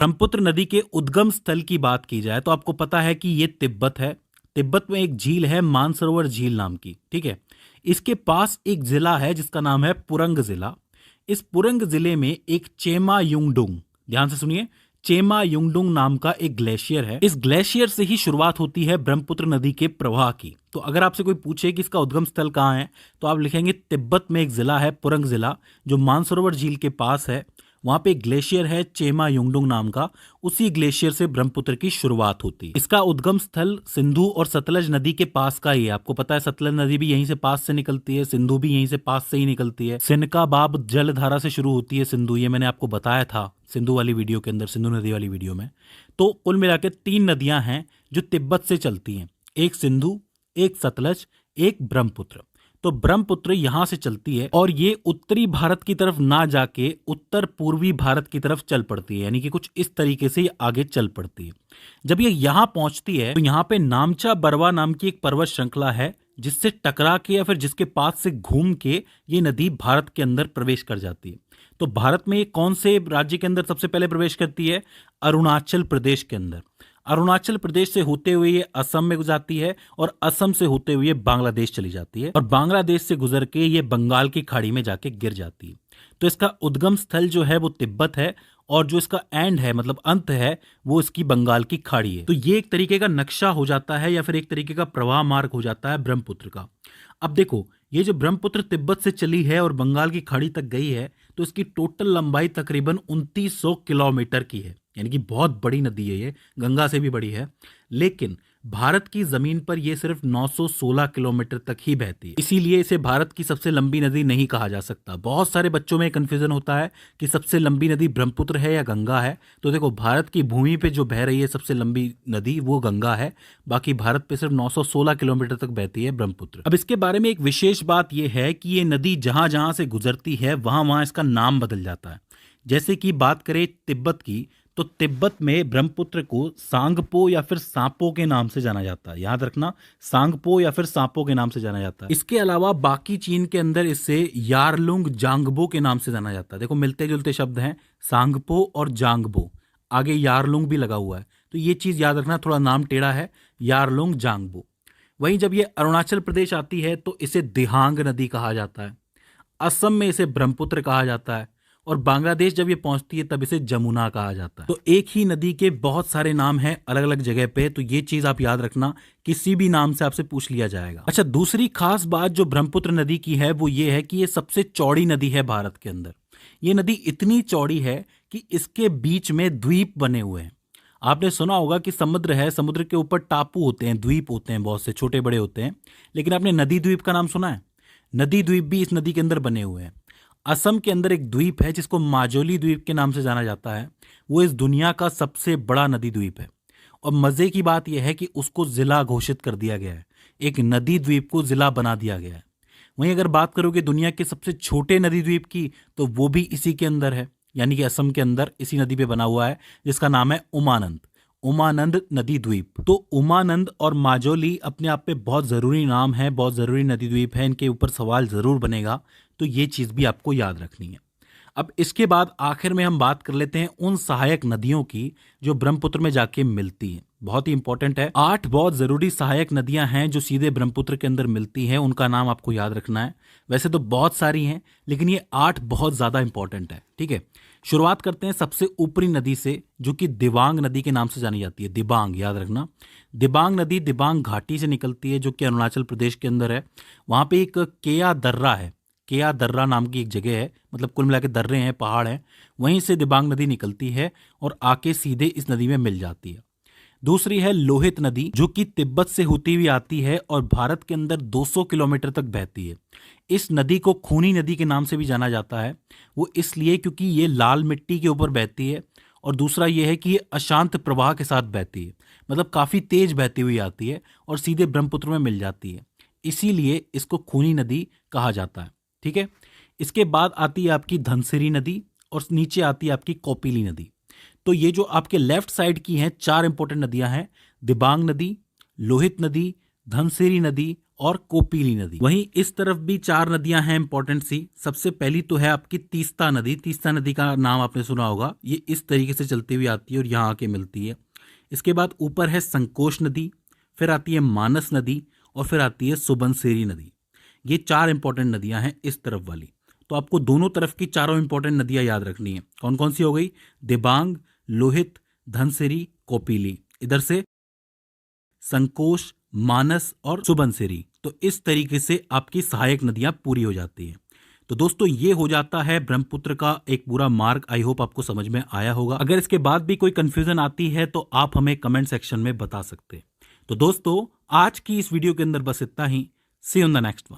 ब्रह्मपुत्र नदी के उद्गम स्थल की बात की जाए तो आपको पता है कि ये तिब्बत है। तिब्बत में एक झील है मानसरोवर झील नाम की, ठीक है। इसके पास एक जिला है जिसका नाम है पुरंग जिला। इस पुरंग जिले में एक चेमा युंगडुंग, ध्यान से सुनिए, चेमा युंगडुंग नाम का एक ग्लेशियर है। इस ग्लेशियर से ही शुरुआत होती है ब्रह्मपुत्र नदी के प्रवाह की। तो अगर आपसे कोई पूछे कि इसका उद्गम स्थल कहाँ है तो आप लिखेंगे तिब्बत में एक जिला है पुरंग जिला जो मानसरोवर झील के पास है। वहां पे एक ग्लेशियर है चेमा युंगडुंग नाम का, उसी ग्लेशियर से ब्रह्मपुत्र की शुरुआत होती है। इसका उद्गम स्थल सिंधु और सतलज नदी के पास का ही है। आपको पता है सतलज नदी भी यहीं से पास से निकलती है, सिंधु भी यहीं से पास से ही निकलती है। सिनका बाब जलधारा से शुरू होती है सिंधु, ये मैंने आपको बताया था सिंधु वाली वीडियो के अंदर, सिंधु नदी वाली वीडियो में। तो कुल मिलाकर 3 नदियां हैं जो तिब्बत से चलती हैं, एक सिंधु, एक सतलज, एक ब्रह्मपुत्र। तो ब्रह्मपुत्र यहां से चलती है और ये उत्तरी भारत की तरफ ना जाके उत्तर पूर्वी भारत की तरफ चल पड़ती है, यानी कि कुछ इस तरीके से ये आगे चल पड़ती है। जब ये यहां पहुंचती है तो यहां पे नामचा बरवा नाम की एक पर्वत श्रृंखला है जिससे टकरा के या फिर जिसके पास से घूम के ये नदी भारत के अंदर प्रवेश कर जाती है। तो भारत में ये कौन से राज्य के अंदर सबसे पहले प्रवेश करती है? अरुणाचल प्रदेश के अंदर। अरुणाचल प्रदेश से होते हुए ये असम में जाती है और असम से होते हुए बांग्लादेश चली जाती है और बांग्लादेश से गुजर के ये बंगाल की खाड़ी में जाके गिर जाती है। तो इसका उद्गम स्थल जो है वो तिब्बत है और जो इसका एंड है, मतलब अंत है, वो इसकी बंगाल की खाड़ी है। तो ये एक तरीके का नक्शा हो जाता है या फिर एक तरीके का प्रवाह मार्ग हो जाता है ब्रह्मपुत्र का। अब देखो, ये जो ब्रह्मपुत्र तिब्बत से चली है और बंगाल की खाड़ी तक गई है तो इसकी टोटल लंबाई तकरीबन 2900 किलोमीटर की है, यानी कि बहुत बड़ी नदी है ये, गंगा से भी बड़ी है। लेकिन भारत की जमीन पर यह सिर्फ 916 किलोमीटर तक ही बहती है, इसीलिए इसे भारत की सबसे लंबी नदी नहीं कहा जा सकता। बहुत सारे बच्चों में कंफ्यूजन होता है कि सबसे लंबी नदी ब्रह्मपुत्र है या गंगा है। तो देखो, भारत की भूमि पे जो बह रही है सबसे लंबी नदी वो गंगा है, बाकी भारत पे सिर्फ 916 किलोमीटर तक बहती है ब्रह्मपुत्र। अब इसके बारे में एक विशेष बात यह है कि ये नदी जहां जहां से गुजरती है वहां वहां इसका नाम बदल जाता है। जैसे कि बात करें तिब्बत की, तो तिब्बत में ब्रह्मपुत्र को सांगपो या फिर सांपो के नाम से जाना जाता है। याद रखना, सांगपो या फिर सांपो के नाम से जाना जाता है। इसके अलावा बाकी चीन के अंदर इसे यारलुंग जांगबो के नाम से जाना जाता है। देखो, मिलते जुलते शब्द हैं, सांगपो और जांगबो, आगे यारलुंग भी लगा हुआ है, तो ये चीज याद रखना, थोड़ा नाम टेढ़ा है, यारलुंग जांगबो। वहीं जब ये अरुणाचल प्रदेश आती है तो इसे दिहांग नदी कहा जाता है, असम में इसे ब्रह्मपुत्र कहा जाता है और बांग्लादेश जब ये पहुंचती है तब इसे जमुना कहा जाता है। तो एक ही नदी के बहुत सारे नाम हैं अलग अलग जगह पे, तो ये चीज आप याद रखना, किसी भी नाम से आपसे पूछ लिया जाएगा। अच्छा, दूसरी खास बात जो ब्रह्मपुत्र नदी की है वो ये है कि ये सबसे चौड़ी नदी है भारत के अंदर। ये नदी इतनी चौड़ी है कि इसके बीच में द्वीप बने हुए हैं। आपने सुना होगा कि समुद्र है, समुद्र के ऊपर टापू होते हैं, द्वीप होते हैं, बहुत से छोटे बड़े होते हैं, लेकिन आपने नदी द्वीप का नाम सुना है? नदी द्वीप भी इस नदी के अंदर बने हुए हैं। असम के अंदर एक द्वीप है जिसको माजोली द्वीप के नाम से जाना जाता है, वो इस दुनिया का सबसे बड़ा नदी द्वीप है और मजे की बात यह है कि उसको जिला घोषित कर दिया गया है, एक नदी द्वीप को जिला बना दिया गया है। वहीं अगर बात करोगे दुनिया के सबसे छोटे नदी द्वीप की, तो वो भी इसी के अंदर है, यानी कि असम के अंदर इसी नदी पे बना हुआ है, जिसका नाम है उमानंद, उमानंद नदी द्वीप। तो उमानंद और माजोली अपने आप पे बहुत ज़रूरी नाम है, बहुत ज़रूरी नदी द्वीप है, इनके ऊपर सवाल ज़रूर बनेगा, तो ये चीज़ भी आपको याद रखनी है। अब इसके बाद आखिर में हम बात कर लेते हैं उन सहायक नदियों की जो ब्रह्मपुत्र में जाके मिलती हैं। बहुत ही इंपॉर्टेंट है, 8 बहुत जरूरी सहायक नदियां हैं जो सीधे ब्रह्मपुत्र के अंदर मिलती हैं, उनका नाम आपको याद रखना है। वैसे तो बहुत सारी हैं, लेकिन ये 8 बहुत ज्यादा इंपॉर्टेंट है, ठीक है। शुरुआत करते हैं सबसे ऊपरी नदी से, जो कि दिबांग नदी के नाम से जानी जाती है। दिबांग याद रखना, दिबांग नदी दिबांग घाटी से निकलती है जो कि अरुणाचल प्रदेश के अंदर है। वहां पे एक केया दर्रा है, केया दर्रा नाम की एक जगह है, मतलब कुल मिला के दर्रे हैं, पहाड़ हैं, वहीं से दिबांग नदी निकलती है और आके सीधे इस नदी में मिल जाती है। दूसरी है लोहित नदी, जो कि तिब्बत से होती हुई आती है और भारत के अंदर 200 किलोमीटर तक बहती है। इस नदी को खूनी नदी के नाम से भी जाना जाता है, वो इसलिए क्योंकि ये लाल मिट्टी के ऊपर बहती है और दूसरा ये है कि ये अशांत प्रवाह के साथ बहती है, मतलब काफ़ी तेज बहती हुई आती है और सीधे ब्रह्मपुत्र में मिल जाती है, इसीलिए इसको खूनी नदी कहा जाता है, ठीक है। इसके बाद आती है आपकी धनसिरी नदी और नीचे आती है आपकी कौपिली नदी। तो ये जो आपके लेफ्ट साइड की हैं 4 इंपॉर्टेंट नदियां हैं, दिबांग नदी, लोहित नदी, धनसिरी नदी और कोपिली नदी। वहीं इस तरफ भी 4 नदियां हैं इंपॉर्टेंट सी। सबसे पहली तो है आपकी तीस्ता नदी। तीस्ता नदी का नाम आपने सुना होगा, ये इस तरीके से चलती हुई आती है और यहाँ आके मिलती है। इसके बाद ऊपर है संकोश नदी, फिर आती है मानस नदी और फिर आती है सुबनसिरी नदी। ये 4 इंपॉर्टेंट नदियां हैं इस तरफ वाली। तो आपको दोनों तरफ की चारों इंपॉर्टेंट नदियां याद रखनी है। कौन कौन सी हो गई? दिबांग, लोहित, धनसिरी, कोपिली। इधर से संकोश, मानस और सुबनसिरी। तो इस तरीके से आपकी सहायक नदियां पूरी हो जाती हैं। तो दोस्तों ये हो जाता है ब्रह्मपुत्र का एक पूरा मार्ग। आई होप आपको समझ में आया होगा। अगर इसके बाद भी कोई कंफ्यूजन आती है तो आप हमें कमेंट सेक्शन में बता सकते हैं। तो दोस्तों आज की इस वीडियो के अंदर बस इतना ही। See you on the next one.